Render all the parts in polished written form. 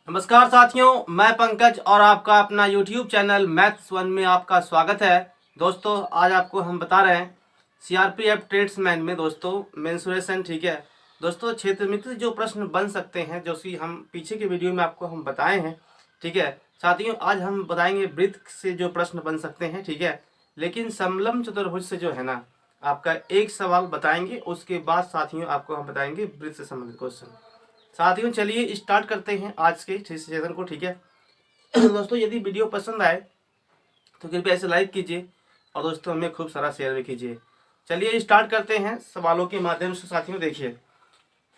नमस्कार साथियों, मैं पंकज और आपका अपना YouTube चैनल मैथ्स वन में आपका स्वागत है। दोस्तों आज आपको हम बता रहे हैं सीआरपीएफ ट्रेड्समैन में दोस्तों मेंसुरेशन। ठीक है दोस्तों, क्षेत्र मित्र जो प्रश्न बन सकते हैं जो कि हम पीछे के वीडियो में आपको हम बताए हैं। ठीक है साथियों, आज हम बताएंगे वृत्त से जो प्रश्न बन सकते हैं। ठीक है, लेकिन समलम चतुर्भुज से जो है ना आपका एक सवाल बताएंगे, उसके बाद साथियों आपको हम बताएंगे वृत्त से संबंधित क्वेश्चन। साथियों चलिए स्टार्ट करते हैं आज के सेशन को। ठीक है दोस्तों, यदि वीडियो पसंद आए तो कृपया इसे लाइक कीजिए और दोस्तों हमें खूब सारा शेयर भी कीजिए। चलिए स्टार्ट करते हैं सवालों के माध्यम से। साथियों देखिए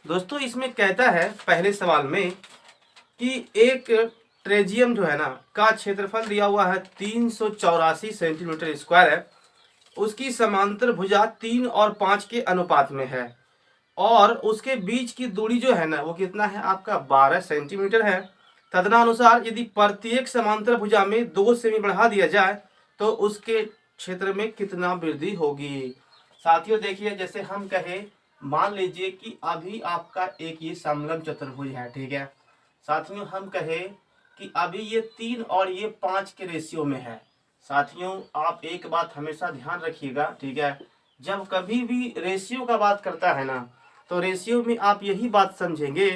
दोस्तों, इसमें कहता है पहले सवाल में कि एक ट्रेजियम जो है ना का क्षेत्रफल दिया हुआ है 384 सेंटीमीटर स्क्वायर है। उसकी समांतर भुजा 3 और 5 के अनुपात में है और उसके बीच की दूरी जो है ना वो कितना है आपका 12 सेंटीमीटर है। तदनुसार यदि प्रत्येक समांतर भुजा में 2 सेमी बढ़ा दिया जाए तो उसके क्षेत्र में कितना वृद्धि होगी। साथियों देखिए, जैसे हम कहे मान लीजिए कि अभी आपका एक ये समलम चतुर्भुज है। ठीक है साथियों, हम कहे कि अभी ये 3 और ये 5 के रेशियो में है। साथियों आप एक बात हमेशा ध्यान रखिएगा। ठीक है, जब कभी भी रेशियो का बात करता है ना तो रेशियो में आप यही बात समझेंगे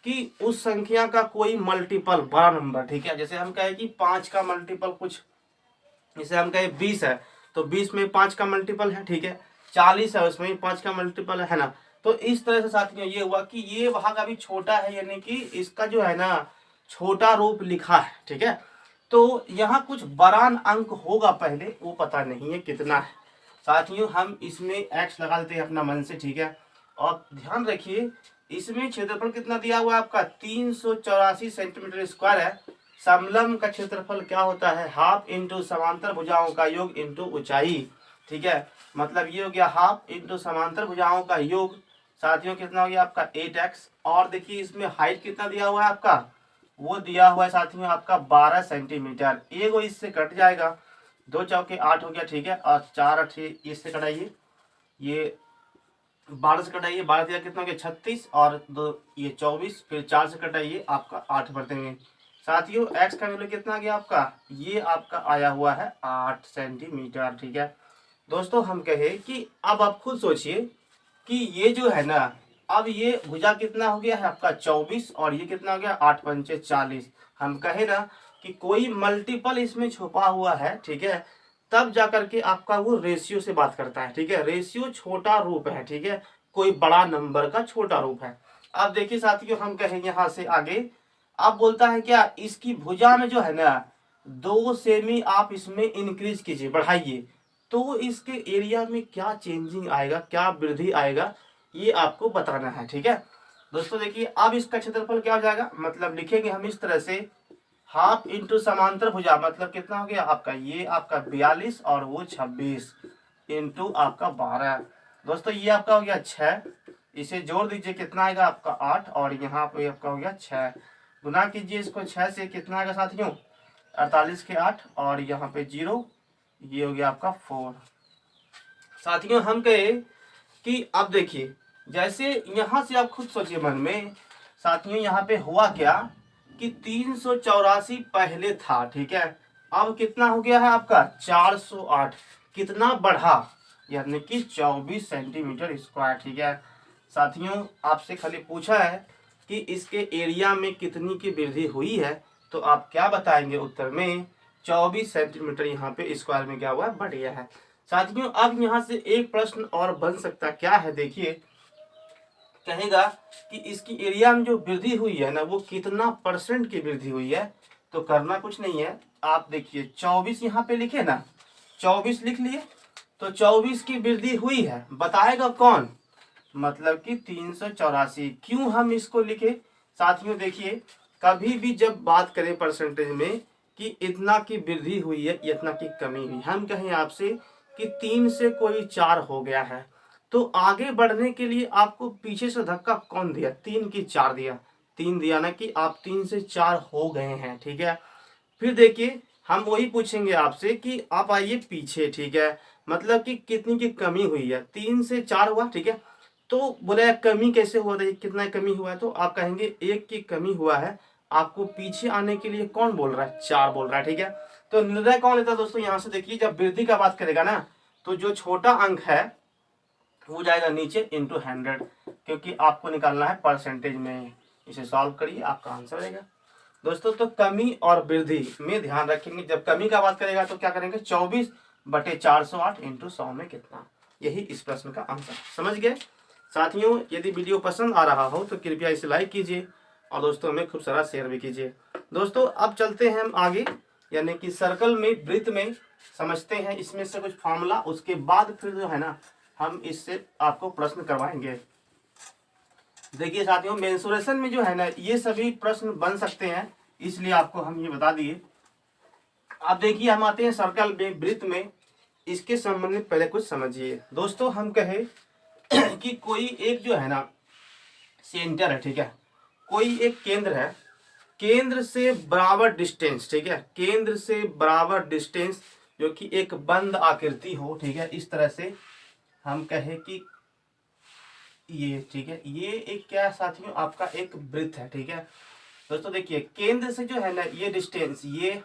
कि उस संख्या का कोई मल्टीपल बड़ा नंबर। ठीक है, जैसे हम कहें कि 5 का मल्टीपल कुछ, जैसे हम कहें 20 है तो 20 में 5 का मल्टीपल है। ठीक है, 40 है उसमें 5 का मल्टीपल है ना। तो इस तरह से साथियों ये हुआ कि ये वहां का भी छोटा है, यानी कि इसका जो है ना छोटा रूप लिखा है। ठीक है, तो यहाँ कुछ बरान अंक होगा, पहले वो पता नहीं है कितना है। साथियों हम इसमें एक्स लगा देते हैं अपना मन से। ठीक है, और ध्यान रखिए इसमें क्षेत्रफल कितना दिया हुआ है आपका 384 सेंटीमीटर स्क्वायर है। समलम का क्षेत्रफल क्या होता है हाफ इंटू समांतर भुजाओं का योग इंटू ऊंचाई। ठीक है, मतलब ये हो गया हाफ इंटू समांतर भुजाओं का योग। साथियों कितना हो गया आपका 8x। और देखिए इसमें हाइट कितना दिया हुआ है आपका, वो दिया हुआ है साथियों आपका 12 सेंटीमीटर। एगो इससे कट जाएगा, 2 चौके 8 हो गया। ठीक है, और 4 अठे इससे कटाइए, ये 12 से कटाइए, 12 दिया कितना हो गया 36 और 2 ये 24, फिर 4 से कटाइए आपका 8 बढ़ देंगे। साथियों x का वैल्यू कितना आ गया आपका, ये आपका आया हुआ है 8 सेंटीमीटर। ठीक है दोस्तों, हम कहे कि अब आप खुद सोचिए कि ये जो है ना अब ये भुजा कितना हो गया है आपका 24 और ये कितना हो गया 8 पंचे 40। हम कहे ना कि कोई मल्टीपल इसमें छुपा हुआ है। ठीक है, तब जाकर के आपका वो रेशियो से बात करता है। ठीक है, रेशियो छोटा रूप है। ठीक है, कोई बड़ा नंबर का छोटा रूप है। अब देखिए साथियों हम कहें यहाँ से आगे, अब बोलता है क्या इसकी भुजा में जो है ना 2 सेमी आप इसमें इंक्रीज कीजिए, बढ़ाइए, तो इसके एरिया में क्या चेंजिंग आएगा, क्या वृद्धि आएगा, ये आपको बताना है। ठीक है दोस्तों, देखिए अब इसका क्षेत्रफल क्या हो जाएगा, मतलब लिखेंगे हम इस तरह से हाफ इंटू समांतर भुजा, मतलब कितना हो गया आपका ये आपका 42 और वो 26 इंटू आपका 12। दोस्तों ये आपका हो गया 6, इसे जोड़ दीजिए कितना आएगा आपका 8 और यहाँ पे आपका हो गया 6। गुना कीजिए इसको 6 से, कितना आएगा साथियों 48 के 8 और यहाँ पे 0, ये हो गया आपका 4। साथियों हम कहे कि अब देखिए जैसे यहाँ से आप खुद सोचिए मन में। साथियों यहाँ पे हुआ क्या कि 384 पहले था। ठीक है, अब कितना हो गया है आपका 408, कितना बढ़ा, यानी कि 24 सेंटीमीटर स्क्वायर। ठीक है साथियों, आपसे खाली पूछा है कि इसके एरिया में कितनी की वृद्धि हुई है, तो आप क्या बताएंगे उत्तर में 24 सेंटीमीटर यहाँ पे स्क्वायर में क्या हुआ है, बढ़ गया है। साथियों अब यहाँ से एक प्रश्न और बन सकता क्या है, देखिए कहेगा कि इसकी एरिया में जो वृद्धि हुई है ना वो कितना परसेंट की वृद्धि हुई है। तो करना कुछ नहीं है, आप देखिए 24 यहाँ पे लिखे ना, 24 लिख लिए, तो 24 की वृद्धि हुई है, बताएगा कौन, मतलब कि 384। क्यों हम इसको लिखे साथियों, देखिए कभी भी जब बात करें परसेंटेज में कि इतना की वृद्धि हुई है इतना की कमी हुई, हम कहें आपसे कि 3 से कोई 4 हो गया है, तो आगे बढ़ने के लिए आपको पीछे से धक्का कौन दिया, 3 की 4 दिया, 3 दिया ना कि आप 3 से 4 हो गए हैं। ठीक है, फिर देखिए हम वही पूछेंगे आपसे कि आप आइए पीछे। ठीक है, मतलब कि कितनी की कमी हुई है, 3 से 4 हुआ। ठीक है, तो बोले कमी कैसे हो रही, कितना कमी हुआ है, तो आप कहेंगे 1 की कमी हुआ है आपको पीछे आने के लिए कौन बोल रहा है, 4 बोल रहा है, ठीक है। तो निर्णय कौन लेता है दोस्तों, यहाँ से देखिए जब वृद्धि का बात करेगा ना तो जो छोटा अंक है वो जाएगा नीचे इंटू 100, क्योंकि आपको निकालना है परसेंटेज में। इसे सॉल्व करिए, आपका आंसर रहेगा दोस्तों। तो कमी और वृद्धि में ध्यान रखेंगे, जब कमी का बात करेगा तो क्या करेंगे, 24/408 इंटू 100 में कितना, यही इस प्रश्न का आंसर। समझ गए साथियों। यदि वीडियो पसंद आ रहा हो तो कृपया इसे लाइक कीजिए और दोस्तों में खूब सारा शेयर भी कीजिए। दोस्तों अब चलते हैं हम आगे, यानी कि सर्कल में, वृत्त में समझते हैं इसमें से कुछ फॉर्मूला, उसके बाद फिर जो है ना हम इससे आपको प्रश्न करवाएंगे। देखिए साथियों, मेंसुरेशन में जो है ना ये सभी प्रश्न बन सकते हैं, इसलिए आपको हम ये बता दिए। अब देखिए हम आते हैं सर्कल में, वृत्त में, इसके संबंध में पहले कुछ समझिए दोस्तों। हम कहे कि कोई एक जो है ना सेंटर है, ठीक है, कोई एक केंद्र है, केंद्र से बराबर डिस्टेंस, ठीक है, केंद्र से बराबर डिस्टेंस जो कि एक बंद आकृति हो, ठीक है, इस तरह से हम कहे कि ये, ठीक है, ये एक क्या है साथियों, आपका एक वृत्त है, ठीक है दोस्तों। देखिए केंद्र से जो है ना ये डिस्टेंस, ये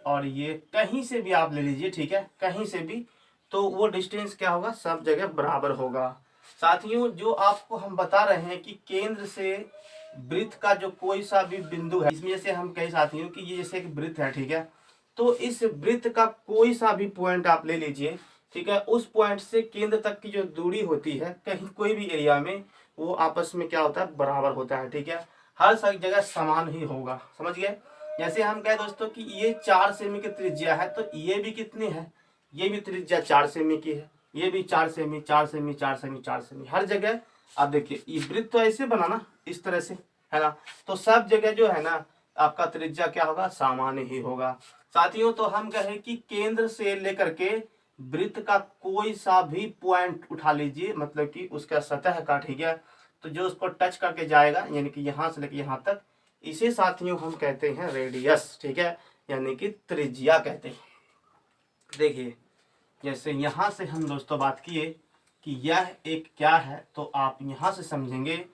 और ये कहीं से भी आप ले लीजिए, ठीक है, कहीं से भी, तो वो डिस्टेंस क्या होगा, सब जगह बराबर होगा। साथियों जो आपको हम बता रहे हैं कि केंद्र से वृत्त का जो कोई सा भी बिंदु है, इसमें से हम कहे साथियों कि ये जैसे एक वृत्त है, ठीक है, तो इस वृत्त का कोई सा भी पॉइंट आप ले लीजिए, ठीक है, उस पॉइंट से केंद्र तक की जो दूरी होती है कहीं कोई भी एरिया में, वो आपस में क्या होता है, बराबर होता है, ठीक है, हर सारी जगह समान ही होगा। समझ गए। जैसे हम कहे दोस्तों कि ये 4 सेमी की त्रिज्या है, तो ये भी कितनी है, ये भी त्रिज्या 4 सेमी की है, ये भी 4 सेमी, 4 सेमी, 4 सेमी, 4 सेमी, हर जगह। आप देखिए ये वृत्त तो ऐसे बना ना, इस तरह से, है ना, तो सब जगह जो है ना आपका त्रिज्या क्या होगा, सामान्य ही होगा। साथियों तो हम कहे कि केंद्र से लेकर के वृत्त का कोई सा भी पॉइंट उठा लीजिए, मतलब कि उसका सतह का, ठीक है, तो जो उसको टच करके जाएगा, यानी कि यहाँ से लेकर यहाँ तक, इसे साथियों हम कहते हैं रेडियस, ठीक है, यानी कि त्रिज्या कहते हैं। देखिए जैसे यहाँ से हम दोस्तों बात किए कि यह एक क्या है, तो आप यहाँ से समझेंगे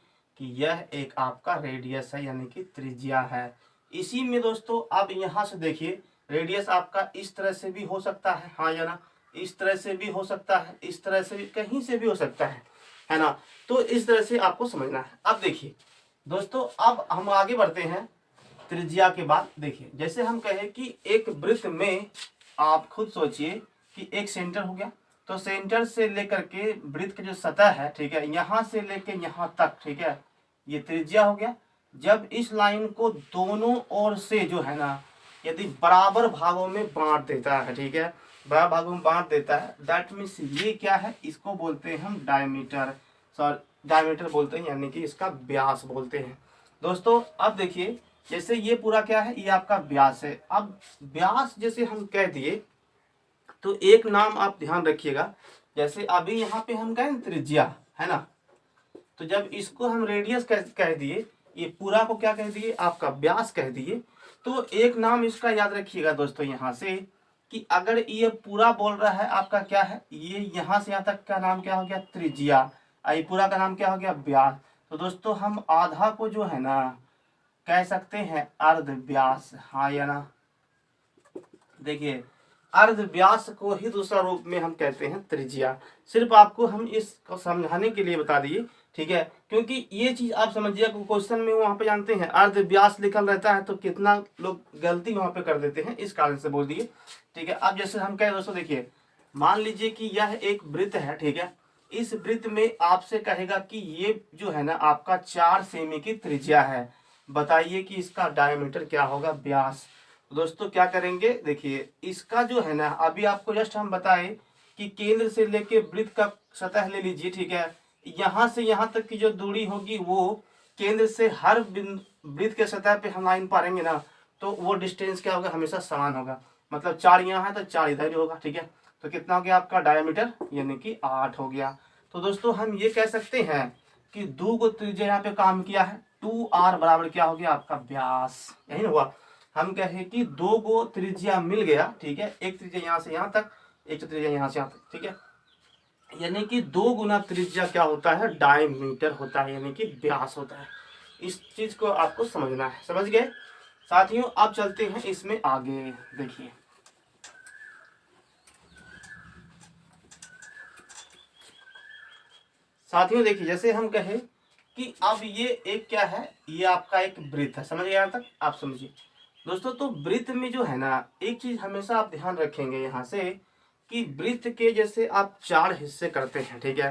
कि यह एक आपका रेडियस है, यानी कि त्रिज्या है। इसी में दोस्तों अब यहाँ से देखिए, रेडियस आपका इस तरह से भी हो सकता है, हाँ या ना, इस तरह से भी हो सकता है, इस तरह से भी, कहीं से भी हो सकता है ना, तो इस तरह से आपको समझना है। अब देखिए दोस्तों, अब हम आगे बढ़ते हैं त्रिज्या के बाद। देखिए जैसे हम कहे कि एक वृत्त में आप खुद सोचिए कि एक सेंटर हो गया, तो सेंटर से लेकर के वृत्त की जो सतह है, ठीक है, यहाँ से लेकर यहाँ तक, ठीक है, ये त्रिज्या हो गया। जब इस लाइन को दोनों ओर से जो है ना यदि बराबर भागों में बांट देता है, ठीक है, बराबर भागों में बांट देता है, दैट मीन्स ये क्या है, इसको बोलते हैं हम डायमीटर, सॉरी डायमीटर बोलते हैं, यानी कि इसका व्यास बोलते हैं दोस्तों। अब देखिए जैसे ये पूरा क्या है, ये आपका व्यास है। अब व्यास जैसे हम कह दिए तो एक नाम आप ध्यान रखिएगा, जैसे अभी यहाँ पे हम कहें त्रिज्या, है ना, तो जब इसको हम रेडियस कह दिए, ये पूरा को क्या कह दिए, आपका व्यास कह दिए, तो एक नाम इसका याद रखिएगा दोस्तों यहाँ से, कि अगर ये पूरा बोल रहा है आपका क्या है, ये यहाँ से यहाँ तक का नाम क्या हो गया, त्रिज्या, ये पूरा का नाम क्या हो गया, व्यास। तो दोस्तों हम आधा को जो है ना कह सकते हैं अर्ध व्यास, हाँ या ना। देखिए अर्ध व्यास को ही दूसरा रूप में हम कहते हैं त्रिज्या। सिर्फ आपको हम इसको समझाने के लिए बता दिए, ठीक है, क्योंकि ये चीज आप समझिए, क्वेश्चन में वहां पे जानते हैं अर्ध व्यास लिखल रहता है, तो कितना लोग गलती वहां पे कर देते हैं, इस कारण से बोल दिए, ठीक है। अब जैसे हम कहें दोस्तों, देखिए मान लीजिए कि यह एक वृत्त है, ठीक है, इस वृत्त में आपसे कहेगा कि ये जो है ना आपका 4 सेमी की त्रिज्या है, बताइए कि इसका डायमीटर क्या होगा, व्यास। दोस्तों क्या करेंगे, देखिए इसका जो है ना, अभी आपको जस्ट हम बताएं कि केंद्र से लेके वृत्त का सतह ले लीजिए, ठीक है, यहाँ से यहाँ तक की जो दूरी होगी वो केंद्र से हर वृत्त के सतह पे हम लाइन पारेंगे ना, तो वो डिस्टेंस क्या होगा, हमेशा समान होगा। मतलब 4 यहाँ है तो 4 इधर ही होगा, ठीक है, तो कितना हो गया आपका डायमीटर, यानी कि 8 हो गया। तो दोस्तों हम ये कह सकते हैं कि 2 को त्रिज्या यहाँ पे काम किया है, 2r बराबर क्या हो गया आपका व्यास, यही ना हुआ। हम कहे कि 2 को त्रिज्या मिल गया, ठीक है, एक त्रिज्या यहाँ से यहाँ तक, एक त्रिज्या यहाँ से यहाँ तक, ठीक है, यानी कि 2 गुना त्रिज्या क्या होता है, डायमीटर होता है, यानी कि व्यास होता है। इस चीज को आपको समझना है, समझ गए साथियों। अब चलते हैं इसमें आगे। देखिए साथियों, देखिए जैसे हम कहे कि अब ये एक क्या है, ये आपका एक वृत्त है, समझ गए यहाँ तक, आप समझिए दोस्तों। तो वृत्त में जो है ना, एक चीज हमेशा आप ध्यान रखेंगे यहाँ से कि वृत्त के जैसे आप 4 हिस्से करते हैं, ठीक है,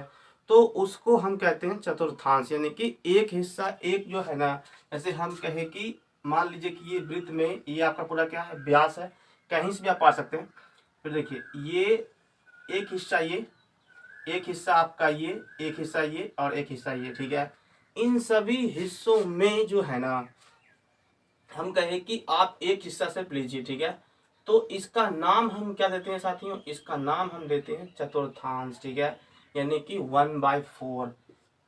तो उसको हम कहते हैं चतुर्थांश, यानी कि एक हिस्सा, एक जो है ना, जैसे हम कहे कि मान लीजिए कि ये वृत्त में ये आपका पूरा क्या है, व्यास है, कहीं से भी आप पा सकते हैं। फिर देखिए ये एक हिस्सा, ये एक हिस्सा आपका, ये एक हिस्सा, ये और एक हिस्सा ये, ठीक है। इन सभी हिस्सों में जो है ना, हम कहें कि आप एक हिस्सा सिर्फ लीजिए, ठीक है, तो इसका नाम हम क्या देते हैं साथियों, इसका नाम हम देते हैं चतुर्थांश, ठीक है, यानी कि 1/4।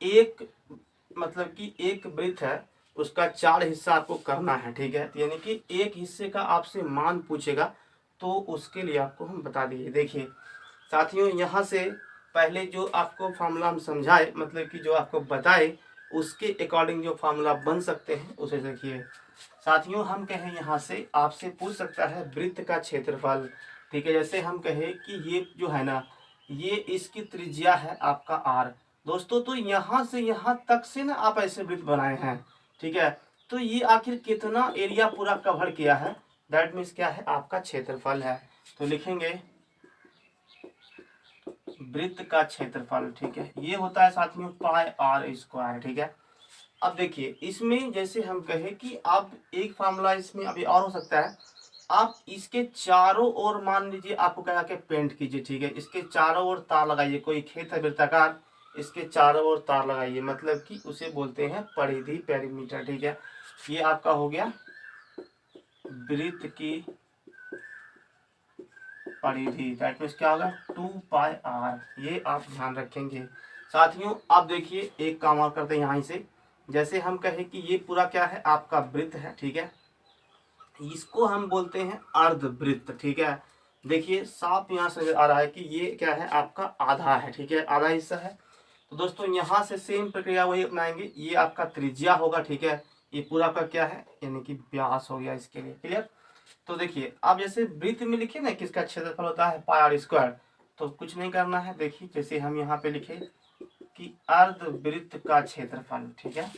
एक मतलब कि एक वृत्त है, उसका 4 हिस्सा आपको करना है, ठीक है, तो यानी कि एक हिस्से का आपसे मान पूछेगा तो उसके लिए आपको हम बता दिए। देखिए साथियों, यहाँ से पहले जो आपको फार्मूला हम समझाए, मतलब कि जो आपको बताए, उसके अकॉर्डिंग जो फार्मूला बन सकते हैं उसे देखिए साथियों। हम कहें यहाँ से आपसे पूछ सकता है वृत्त का क्षेत्रफल, ठीक है, जैसे हम कहें कि ये जो है ना, ये इसकी त्रिज्या है आपका r दोस्तों। तो यहाँ से यहाँ तक से ना आप ऐसे वृत्त बनाए हैं, ठीक है, तो ये आखिर कितना एरिया पूरा कवर किया है, दैट मीन्स क्या है, आपका क्षेत्रफल है। तो लिखेंगे वृत्त का क्षेत्रफल, ठीक है, ये होता है साथियों πr², ठीक है। अब देखिए इसमें जैसे हम कहें कि अब एक फार्मूला इसमें अभी और हो सकता है, आप इसके चारों ओर मान लीजिए आपको कहा कि पेंट कीजिए, ठीक है, इसके चारों ओर तार लगाइए, कोई खेत है वृत्ताकार, इसके चारों ओर तार लगाइए, मतलब कि उसे बोलते हैं परिधि, पेरीमीटर, ठीक है। ये आपका हो गया वृत्त की परिधि, दैट मीन्स क्या होगा 2πr, ये आप ध्यान रखेंगे साथियों। अब देखिए एक काम और करते हैं यहाँ से, जैसे हम कहें कि ये पूरा क्या है, आपका वृत्त है, ठीक है, इसको हम बोलते हैं अर्धवृत्त, ठीक है। देखिए साफ यहाँ से आ रहा है कि ये क्या है, आपका आधा है, ठीक है, आधा हिस्सा है। तो दोस्तों यहाँ से सेम प्रक्रिया वही अपनाएंगे, ये आपका त्रिज्या होगा, ठीक है, ये पूरा का क्या है, यानी कि व्यास हो गया इसके लिए, क्लियर। तो देखिए अब जैसे वृत्त में लिखे ना किसका क्षेत्रफल होता है πr², तो कुछ नहीं करना है। देखिए जैसे हम यहाँ पे लिखे कि अर्धवृत्त का क्षेत्रफल, ठीक है,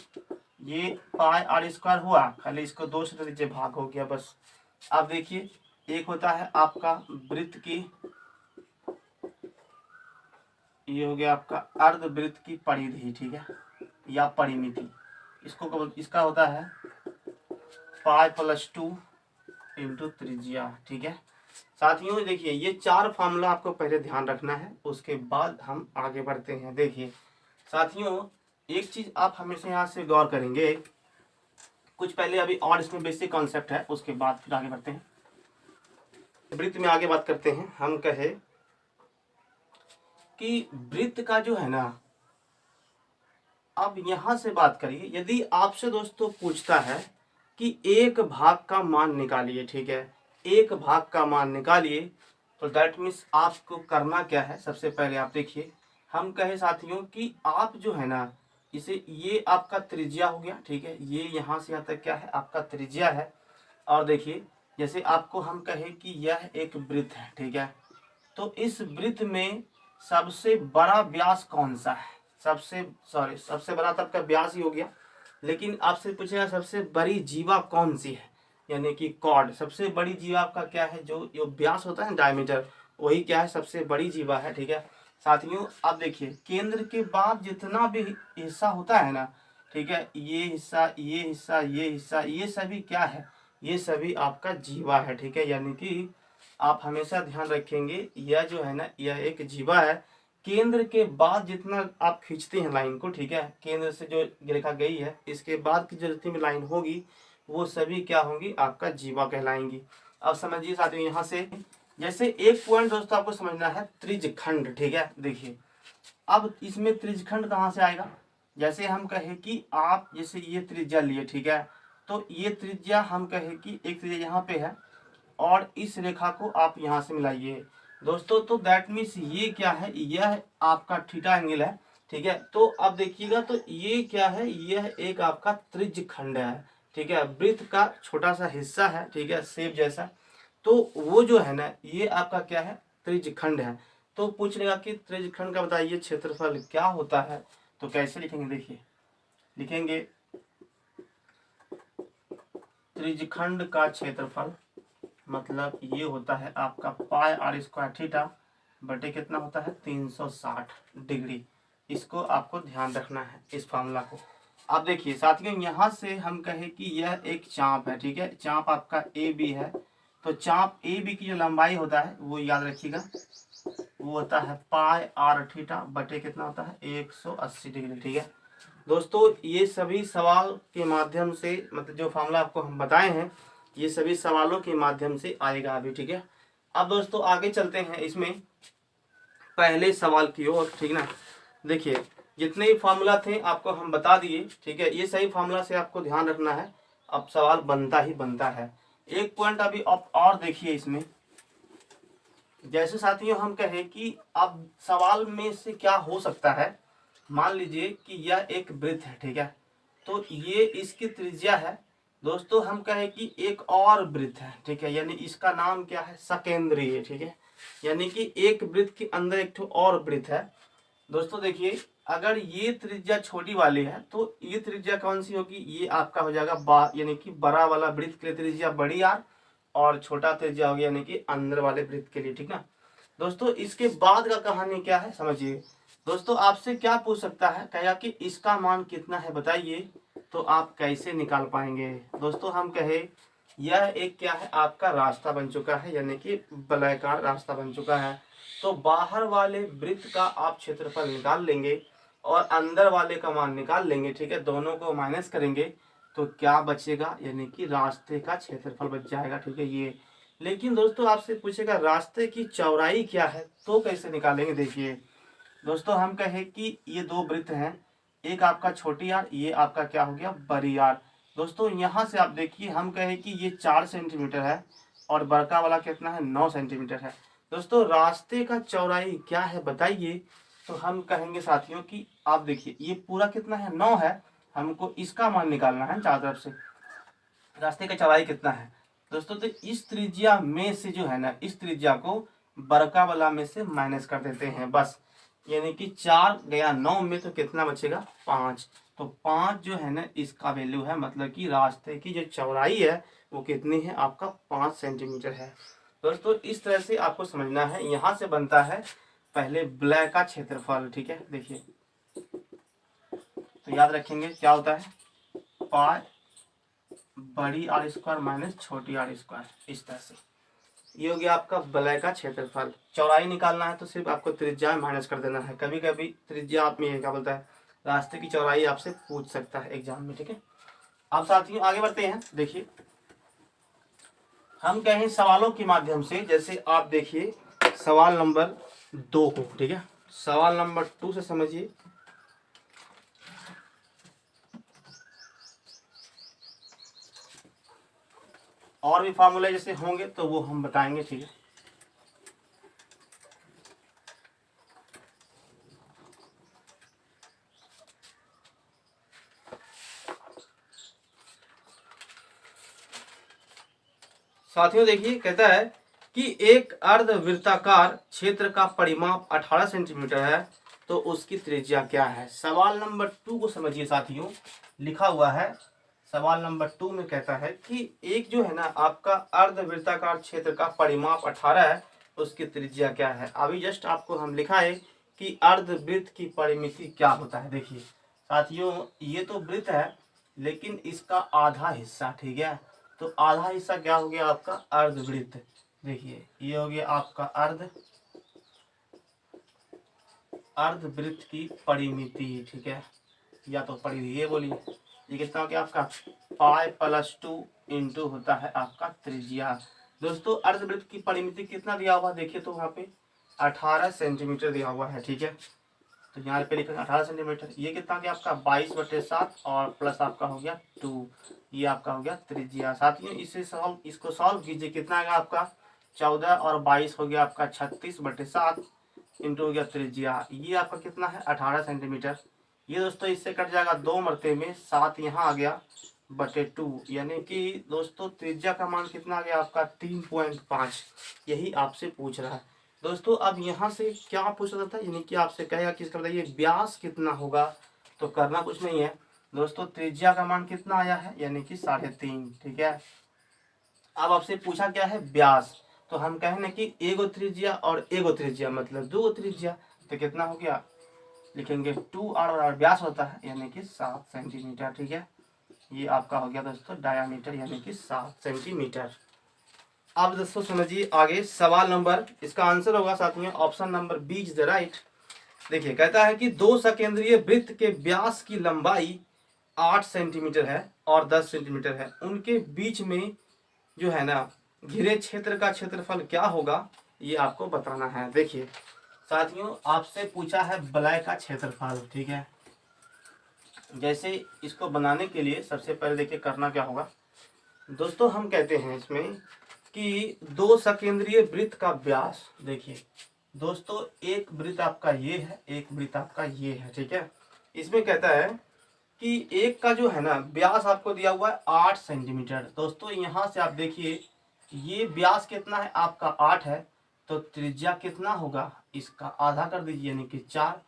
ये πr² हुआ, खाली इसको 2 से दे दीजिए, भाग हो गया बस। अब देखिए एक होता है आपका वृत्त की, ये हो गया आपका अर्धवृत्त की परिधि, ठीक है, या परिमिति, इसका होता है π+2 इंटू त्रिज्या, ठीक है। साथियों देखिए ये 4 फार्मूला आपको पहले ध्यान रखना है, उसके बाद हम आगे बढ़ते हैं। देखिए साथियों एक चीज आप हमेशा यहाँ से गौर करेंगे, कुछ पहले अभी और इसमें बेसिक कॉन्सेप्ट है, उसके बाद फिर आगे बढ़ते हैं, वृत्त में आगे बात करते हैं। हम कहे कि वृत्त का जो है ना, अब यहां से बात करिए, यदि आपसे दोस्तों पूछता है कि एक भाग का मान निकालिए, ठीक है, एक भाग का मान निकालिए, तो दैट मीन्स आपको करना क्या है, सबसे पहले आप देखिए, हम कहे साथियों कि आप जो है ना, इसे, ये आपका त्रिज्या हो गया, ठीक है, ये यहाँ से यहाँ तक क्या है, आपका त्रिज्या है। और देखिए जैसे आपको हम कहे कि यह एक वृत्त है, ठीक है, तो इस वृत्त में सबसे बड़ा व्यास कौन सा है, सबसे बड़ा तब का व्यास ही हो गया, लेकिन आपसे पूछेगा सबसे बड़ी जीवा कौन सी है, यानी कि कॉर्ड, सबसे बड़ी जीवा आपका क्या है, जो व्यास होता है डायमीटर, वही क्या है, सबसे बड़ी जीवा है, ठीक है। साथियों अब देखिए केंद्र के बाद जितना भी हिस्सा होता है ना, ठीक है, ये हिस्सा, ये हिस्सा, ये हिस्सा, ये सभी क्या है, ये सभी आपका जीवा है, ठीक है, यानी कि आप हमेशा ध्यान रखेंगे यह जो है ना, यह एक जीवा है। केंद्र के बाद जितना आप खींचते हैं लाइन को, ठीक है, केंद्र से जो रेखा गई है, इसके बाद की जो जितनी भी लाइन होगी वो सभी क्या होंगी, आपका जीवा कहलाएंगी। अब समझिए साथियों यहाँ से, जैसे एक पॉइंट दोस्तों आपको समझना है, त्रिज्यखंड, ठीक है। देखिए अब इसमें त्रिज्यखंड कहाँ से आएगा, जैसे हम कहे कि आप जैसे ये त्रिज्या लिए, ठीक है, तो ये त्रिज्या हम कहे कि एक त्रिज्या यहाँ पे है और इस रेखा को आप यहाँ से मिलाइए दोस्तों, तो दैट मीन्स ये क्या है, यह आपका थीटा एंगल है, ठीक है। तो अब देखिएगा, तो ये क्या है, यह एक आपका त्रिज्य खंड है, ठीक है, वृत्त का छोटा सा हिस्सा है, ठीक है, सेब जैसा। तो वो जो है ना, ये आपका क्या है, त्रिज्य खंड है। तो पूछ लेगा कि त्रिज्य खंड का बताइए क्षेत्रफल क्या होता है, तो कैसे लिखेंगे, देखिए लिखेंगे त्रिज्यखंड का क्षेत्रफल मतलब ये होता है आपका पाई आर स्क्वायर थीटा बटे कितना होता है 360 डिग्री। इसको आपको ध्यान रखना है इस फॉर्मूला को। अब देखिए साथियों, यहाँ से हम कहें कि यह एक चाप है, ठीक है, चाप आपका ए बी है। तो चाप ए बी की जो लंबाई होता है वो याद रखिएगा, वो होता है पाई आर थीटा बटे कितना होता है 180 डिग्री, ठीक है। दोस्तों ये सभी सवाल के माध्यम से, मतलब जो फॉर्मूला आपको हम बताए हैं, ये सभी सवालों के माध्यम से आएगा अभी, ठीक है। अब दोस्तों आगे चलते हैं इसमें पहले सवाल की ओर, ठीक ना। देखिए जितने भी फार्मूला थे आपको हम बता दिए, ठीक है, ये सही फार्मूला से आपको ध्यान रखना है। अब सवाल बनता ही बनता है। एक पॉइंट अभी आप और देखिए इसमें, जैसे साथियों हम कहें कि अब सवाल में से क्या हो सकता है, मान लीजिए कि यह एक वृत्त है, ठीक है, तो ये इसकी त्रिज्या है। दोस्तों हम कहें कि एक और वृत्त है, ठीक है, यानी इसका नाम क्या है, सकेंद्रीय, ठीक है, यानी कि एक वृत्त के अंदर एक ठो और वृत्त है। दोस्तों देखिए, अगर ये त्रिज्या छोटी वाली है तो ये त्रिज्या कौन सी होगी, ये आपका हो जाएगा यानी कि बड़ा वाला वृत्त के लिए त्रिज्या बड़ी आर, और छोटा त्रिज्या हो गया यानी कि अंदर वाले वृत्त के लिए, ठीक ना। दोस्तों इसके बाद का कहानी क्या है समझिए। दोस्तों आपसे क्या पूछ सकता है, कहेगा कि इसका मान कितना है बताइए, तो आप कैसे निकाल पाएंगे। दोस्तों हम कहे यह एक क्या है, आपका रास्ता बन चुका है, यानी कि वलयाकार रास्ता बन चुका है। तो बाहर वाले वृत्त का आप क्षेत्रफल निकाल लेंगे और अंदर वाले का मान निकाल लेंगे, ठीक है, दोनों को माइनस करेंगे तो क्या बचेगा, यानी कि रास्ते का क्षेत्रफल बच जाएगा, ठीक है ये। लेकिन दोस्तों आपसे पूछेगा रास्ते की चौड़ाई क्या है, तो कैसे निकालेंगे। देखिए दोस्तों हम कहें कि ये दो वृत्त हैं, एक आपका छोटी आर, ये आपका क्या हो गया बड़ी आर। दोस्तों यहाँ से आप देखिए, हम कहें कि ये 4 सेंटीमीटर है और बड़का वाला कितना है 9 सेंटीमीटर है। दोस्तों रास्ते का चौड़ाई क्या है बताइए, तो हम कहेंगे साथियों कि आप देखिए ये पूरा कितना है 9 है, हमको इसका मान निकालना है चारों तरफ से, रास्ते का चौड़ाई कितना है। दोस्तों तो इस त्रिज्या में से जो है ना, इस त्रिज्या को बड़का वाला में से माइनस कर देते हैं बस, यानी कि 4 गया 9 में तो कितना बचेगा 5। तो 5 जो है ना इसका वैल्यू है, मतलब कि रास्ते की जो चौड़ाई है वो कितनी है आपका 5 सेंटीमीटर है। दोस्तों इस तरह से आपको समझना है, यहाँ से बनता है पहले वलय का क्षेत्रफल, ठीक है। देखिए तो याद रखेंगे क्या होता है, पाई बड़ी आर स्क्वायर माइनस छोटी आर स्क्वायर, इस तरह से ये हो गया आपका वलय का क्षेत्रफल। चौड़ाई निकालना है तो सिर्फ आपको त्रिज्या माइनस कर देना है। कभी कभी त्रिज्या आप में क्या बोलता है, रास्ते की चौड़ाई आपसे पूछ सकता है एग्जाम में, ठीक है। अब साथियों आगे बढ़ते हैं। देखिए हम कहें सवालों के माध्यम से, जैसे आप देखिए सवाल नंबर 2 को, ठीक है, सवाल नंबर 2 से समझिए। और भी फार्मूले जैसे होंगे तो वो हम बताएंगे, ठीक है। साथियों देखिए कहता है कि एक अर्धवृत्ताकार क्षेत्र का परिमाप 18 सेंटीमीटर है, तो उसकी त्रिज्या क्या है। सवाल नंबर 2 को समझिए साथियों, लिखा हुआ है सवाल नंबर 2 में कहता है कि एक जो है ना आपका अर्धवृत्ताकार क्षेत्र का परिमाप 18 है, उसकी त्रिज्या क्या है। अभी जस्ट आपको हम लिखा है कि अर्धवृत्त की परिमिति क्या होता है। देखिए साथियों ये तो वृत्त है, लेकिन इसका आधा हिस्सा, ठीक है, तो आधा हिस्सा क्या हो गया आपका अर्धवृत्त। देखिए ये हो गया आपका अर्धवृत्त की परिमिति, ठीक है, या तो परिधि ये बोलिए। ये कितना हो गया आपका पाई प्लस 2 इंटू होता है आपका त्रिज्या। दोस्तों अर्धवृत्त की परिमिति कितना दिया हुआ देखिए, तो वहाँ पे 18 सेंटीमीटर दिया हुआ है, ठीक है। तो यहाँ पे लिखा 18 सेंटीमीटर, ये कितना गया आपका 22/7 और प्लस आपका हो गया 2, ये आपका हो गया त्रिज्या। साथियों इसको सॉल्व कीजिए, कितना आएगा आपका 14 और 22 हो गया आपका 36/7, इंटू हो गया त्रिज्या, ये आपका कितना है 18 सेंटीमीटर। ये दोस्तों इससे कट जाएगा 2 मरते में, 7 यहाँ आ गया बटे 2, यानी कि दोस्तों त्रिज्या का मान कितना आ गया आपका 3.5। यही आपसे पूछ रहा है दोस्तों। अब यहाँ से क्या पूछ रहा था, यानी कि आपसे कहेगा कि इसका बताइए व्यास कितना होगा। तो करना कुछ नहीं है दोस्तों, त्रिज्या का मान कितना आया है यानी कि 3.5, ठीक है। अब आपसे पूछा क्या है व्यास, तो हम कहें कि एगो त्रिज्या और एगो त्रिज्या मतलब 2 त्रिज्या, तो कितना हो गया लिखेंगे 2r, और व्यास होता है यानी कि 7 सेंटीमीटर, ठीक है। ये आपका हो गया दोस्तों डायामीटर यानी कि 7 सेंटीमीटर। अब दोस्तों समझिए आगे सवाल नंबर, इसका आंसर होगा साथियों option number B is the right. देखिए कहता है कि 2 सकेंद्रीय वृत्त के व्यास की लंबाई 8 सेंटीमीटर है और 10 सेंटीमीटर है, उनके बीच में जो है ना घिरे क्षेत्र का क्षेत्रफल क्या होगा, ये आपको बताना है। देखिए साथियों आपसे पूछा है वलय का क्षेत्रफल, ठीक है। जैसे इसको बनाने के लिए सबसे पहले देखिए करना क्या होगा दोस्तों, हम कहते हैं इसमें कि 2 सकेंद्रीय वृत्त का व्यास, देखिए दोस्तों एक वृत्त आपका ये है, एक वृत्त आपका ये है, ठीक है। इसमें कहता है कि एक का जो है ना व्यास आपको दिया हुआ है 8 सेंटीमीटर। दोस्तों यहाँ से आप देखिए ये व्यास कितना है आपका 8 है, तो त्रिज्या कितना होगा इसका आधा कर दीजिए यानी कि 4।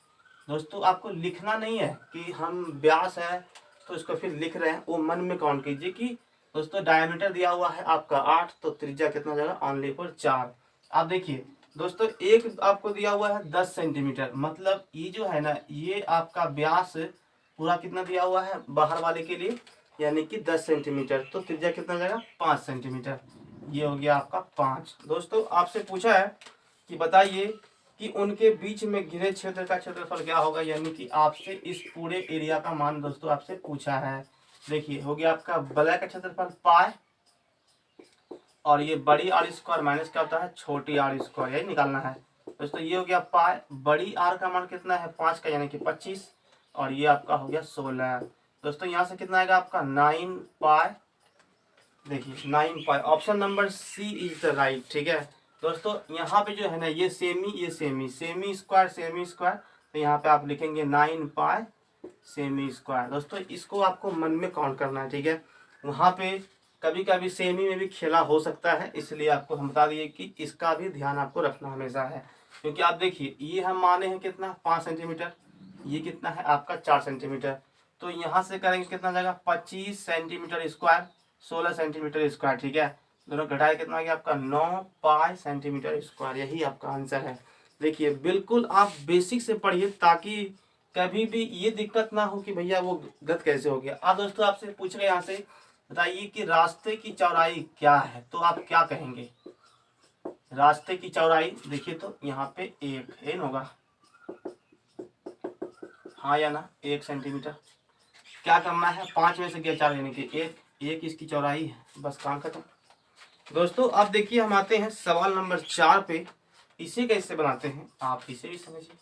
दोस्तों आपको लिखना नहीं है कि हम व्यास है तो इसको फिर लिख रहे हैं, वो मन में काउंट कीजिए कि दोस्तों डायमीटर दिया हुआ है आपका 8, तो त्रिज्या कितना जाएगा ओनली फॉर 4। आप देखिए दोस्तों एक आपको दिया हुआ है 10 सेंटीमीटर, मतलब ये जो है ना ये आपका व्यास पूरा कितना दिया हुआ है बाहर वाले के लिए यानी कि 10 सेंटीमीटर, तो त्रिज्या कितना जाएगा 5 सेंटीमीटर। ये हो गया आपका 5। दोस्तों आपसे पूछा है कि बताइए कि उनके बीच में घिरे क्षेत्र का क्षेत्रफल क्या होगा, यानी कि आपसे इस पूरे एरिया का मान दोस्तों आपसे पूछा है। देखिए हो गया आपका वलय का क्षेत्रफल पाए, और ये बड़ी आर स्क्वायर माइनस क्या होता है छोटी आर स्क्वायर, यही निकालना है दोस्तों। ये हो गया पाए, बड़ी आर का मान कितना है 5 का यानी कि 25, और ये आपका हो गया 16। दोस्तों यहाँ से कितना आएगा आपका 9 पाए, देखिए 9 पाए, option number c is the right, ठीक है। दोस्तों यहाँ पे जो है ना ये सेमी स्क्वायर, तो यहाँ पे आप लिखेंगे 9 पाए सेमी स्क्वायर। दोस्तों इसको आपको मन में काउंट करना है, ठीक है। वहाँ पे कभी कभी सेमी में भी खेला हो सकता है, इसलिए आपको हम बता दिए कि इसका भी ध्यान आपको रखना हमेशा है, क्योंकि आप देखिए ये हम माने हैं कितना 5 सेंटीमीटर, ये कितना है आपका 4 सेंटीमीटर, तो यहाँ से करेंगे कितना जाएगा 25 सेंटीमीटर स्क्वायर, 16 सेंटीमीटर स्क्वायर, ठीक है। दोनों घटाए कितना आ गया आपका 9 पाई सेंटीमीटर स्क्वायर, यही आपका आंसर है। देखिए बिल्कुल आप बेसिक से पढ़िए ताकि कभी भी ये दिक्कत ना हो कि भैया वो गलत कैसे हो गया। अब दोस्तों आपसे पूछ रहे यहाँ से बताइए कि रास्ते की चौड़ाई क्या है, तो आप क्या कहेंगे रास्ते की चौड़ाई। देखिए तो यहाँ पे 1 होगा, हाँ या ना 1 सेंटीमीटर। क्या करना है 5 में से गया 4 यानी कि 1 इसकी चौड़ाई है, बस काम खत्म। दोस्तों अब देखिए हम आते हैं सवाल नंबर 4 पे, इसे कैसे बनाते हैं आप इसे भी समझिए।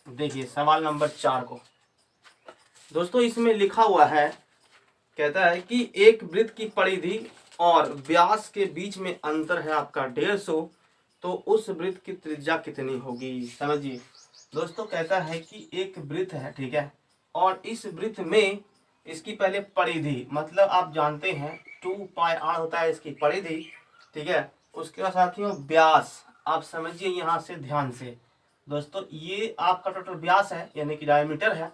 देखिए सवाल नंबर 4 को दोस्तों इसमें लिखा हुआ है, कहता है कि एक वृत्त की परिधि और व्यास के बीच में अंतर है आपका 150, तो उस वृत्त की त्रिज्या कितनी होगी। समझिए दोस्तों कहता है कि एक वृत्त है, ठीक है, और इस वृत्त में इसकी पहले परिधि, मतलब आप जानते हैं 2 पाई आर होता है इसकी परिधि, ठीक है। उसके बाद साथियों व्यास, आप समझिए यहाँ से ध्यान से दोस्तों ये आपका टोटल व्यास है यानी कि डायमीटर है।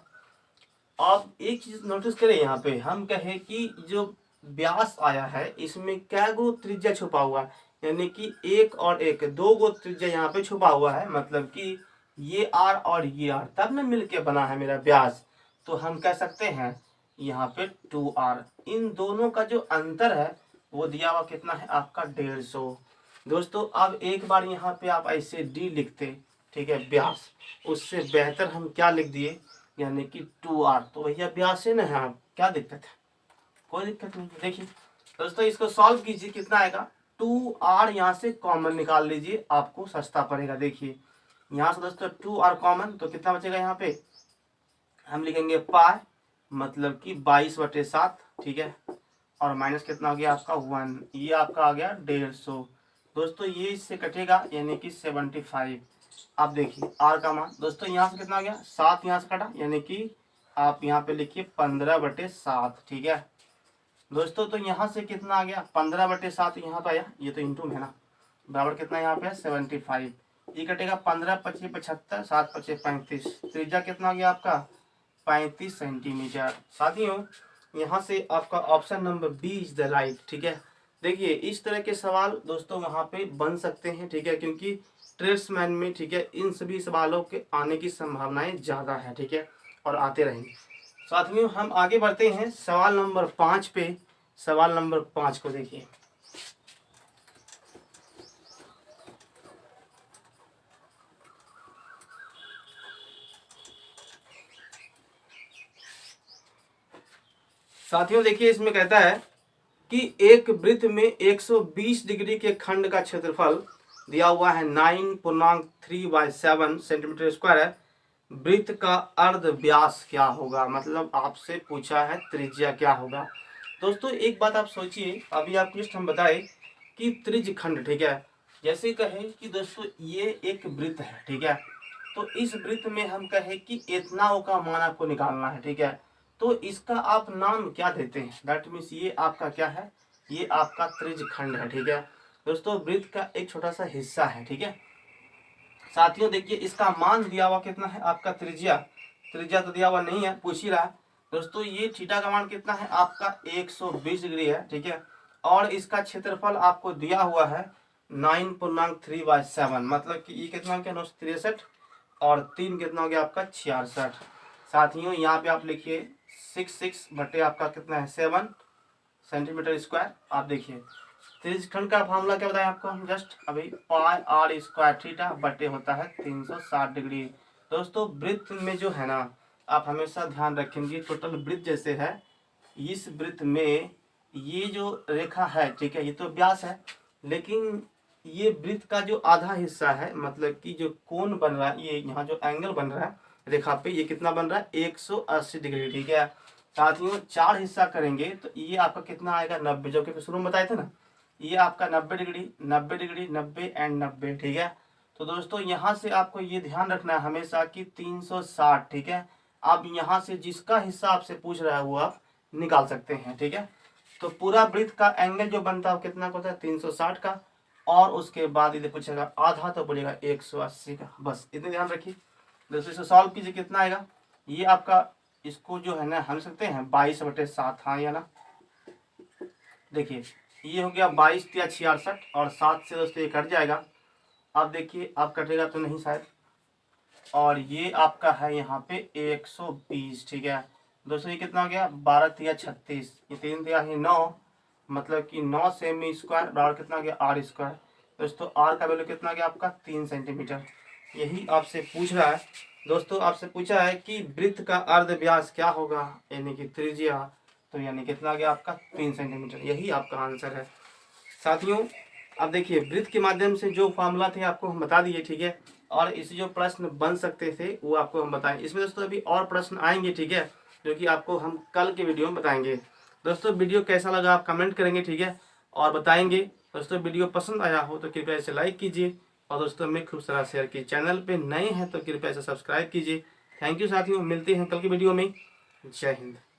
अब एक चीज नोटिस करें यहाँ पे, हम कहें कि जो व्यास आया है इसमें क्या गो त्रिज्या छुपा हुआ है, यानी कि 1 और 1 2 गो त्रिज्या यहाँ पे छुपा हुआ है, मतलब कि ये आर और ये आर तब में मिलके बना है मेरा व्यास। तो हम कह सकते हैं यहाँ पे 2r, इन दोनों का जो अंतर है वो दिया हुआ कितना है आपका 150। दोस्तों अब एक बार यहाँ पे आप ऐसे d लिखते, ठीक है, व्यास, उससे बेहतर हम क्या लिख दिए यानी कि 2r, तो भैया व्यास है ना, हाँ क्या दिक्कत है, कोई दिक्कत नहीं। देखिए दोस्तों इसको सॉल्व कीजिए, कितना आएगा 2r, यहाँ से कॉमन निकाल लीजिए आपको सस्ता पड़ेगा। देखिए यहाँ से दोस्तों 2r कॉमन, तो कितना बचेगा यहाँ पे हम लिखेंगे पाई, मतलब कि 22/7, ठीक है। और माइनस कितना हो गया आपका 1, ये आपका आ गया 150। दोस्तों ये इससे कटेगा यानी कि 75। अब देखिए आर का मान दोस्तों यहाँ से कितना आ गया 7, यहाँ से कटा यानी कि आप यहाँ पे लिखिए 15/7, ठीक है दोस्तों। तो यहाँ से कितना आ गया 15/7, यहाँ तो आया, ये तो इंटू में है ना, बराबर कितना यहाँ पे 75। ये कटेगा 15×5 = 75, 7×5 = 35, त्रिज्या कितना आ गया आपका 35 सेंटीमीटर। साथियों यहाँ से आपका option number B is the right, ठीक है। देखिए इस तरह के सवाल दोस्तों वहाँ पे बन सकते हैं, ठीक है, क्योंकि ट्रेड्समैन में, ठीक है, इन सभी सवालों के आने की संभावनाएं ज़्यादा है, ठीक है, और आते रहेंगे। साथियों हम आगे बढ़ते हैं सवाल नंबर 5 पे। सवाल नंबर 5 को देखिए। साथियों देखिए इसमें कहता है कि एक वृत्त में 120 डिग्री के खंड का क्षेत्रफल दिया हुआ है 9.3/7 सेंटीमीटर स्क्वायर है। वृत्त का अर्ध व्यास क्या होगा, मतलब आपसे पूछा है त्रिज्या क्या होगा। दोस्तों एक बात आप सोचिए, अभी आपको जस्ट हम बताए कि त्रिज्य खंड, ठीक है, जैसे कहें कि दोस्तों ये एक वृत्त है, ठीक है, तो इस वृत्त में हम कहें कि इतना का मान आपको निकालना है, ठीक है, तो इसका आप नाम क्या देते हैं, दैट मीन्स ये आपका क्या है, ये आपका त्रिज्य खंड है, ठीक है दोस्तों, वृत्त का एक छोटा सा हिस्सा है, ठीक है। साथियों देखिए इसका मान दिया हुआ कितना है आपका त्रिज्या, त्रिज्या तो दिया हुआ नहीं है, पूछ ही रहा है दोस्तों। ये थीटा का मान कितना है आपका 120 डिग्री है, ठीक है, और इसका क्षेत्रफल आपको दिया हुआ है 9.3/7, मतलब कि ये कितना हो गया 963 और 3 कितना हो गया आपका 66। साथियों यहाँ पे आप लिखिए 66 बटे आपका कितना है 7 सेंटीमीटर स्क्वायर। आप देखिए त्रिज्यखंड का फार्मूला क्या बताया आपको हम जस्ट अभी, पाई आर स्क्वायर थीटा बटे होता है 360 डिग्री। दोस्तों वृत्त में जो है ना, आप हमेशा ध्यान रखेंगे टोटल वृत्त जैसे है, इस वृत्त में ये जो रेखा है, ठीक है, ये तो व्यास है, लेकिन ये वृत्त का जो आधा हिस्सा है, मतलब कि जो कोण बन रहा है, ये यहाँ जो एंगल बन रहा है रेखा पे, ये कितना बन रहा है 180 डिग्री, ठीक है। साथियों 4 हिस्सा करेंगे तो ये आपका कितना आएगा 90, जो कि शुरू में बताए थे ना, ये आपका 90 डिग्री 90 डिग्री 90 एंड 90, ठीक है। तो दोस्तों यहाँ से आपको ये ध्यान रखना है हमेशा कि 360, ठीक है। आप यहाँ से जिसका हिस्सा आपसे पूछ रहा है वो आप निकाल सकते हैं, ठीक है। तो पूरा वृत्त का एंगल जो बनता है कितना होता है 360 का, और उसके बाद यदि पूछेगा आधा तो बोलेगा 180 का, बस इतने ध्यान रखिए। दोस्तों इसे सॉल्व कीजिए, कितना आएगा ये आपका, इसको जो है ना हम सकते हैं 22/7, हाँ या ना। देखिए ये हो गया 22 या 66 और 7 से दोस्तों ये कट जाएगा। अब देखिए आप कटेगा तो नहीं शायद, और ये आपका है यहाँ पे 120, ठीक है दोस्तों। ये कितना हो गया 12 या 36, ये 3 या 9, मतलब कि 9 सेमी स्क्वायर बराबर कितना हो गया आर स्क्वायर। दोस्तों आर का वैल्यू कितना गया आपका 3 सेंटीमीटर। यही आपसे पूछ रहा है दोस्तों, आपसे पूछा है कि वृत्त का अर्ध व्यास क्या होगा, यानी कि त्रिज्या, तो यानी कितना गया आपका 3 सेंटीमीटर, यही आपका आंसर है। साथियों अब देखिए वृत्त के माध्यम से जो फार्मूला थे आपको हम बता दिए, ठीक है, और इससे जो प्रश्न बन सकते थे वो आपको हम बताएं। इसमें दोस्तों अभी और प्रश्न आएंगे, ठीक है, जो कि आपको हम कल के वीडियो में बताएंगे। दोस्तों वीडियो कैसा लगा आप कमेंट करेंगे, ठीक है, और बताएंगे। दोस्तों वीडियो पसंद आया हो तो कृपया इसे लाइक कीजिए, और दोस्तों में खूब सारा शेयर कीजिए। चैनल पे नए हैं तो कृपया इसे सब्सक्राइब कीजिए। थैंक यू साथियों, मिलते हैं कल की वीडियो में। जय हिंद।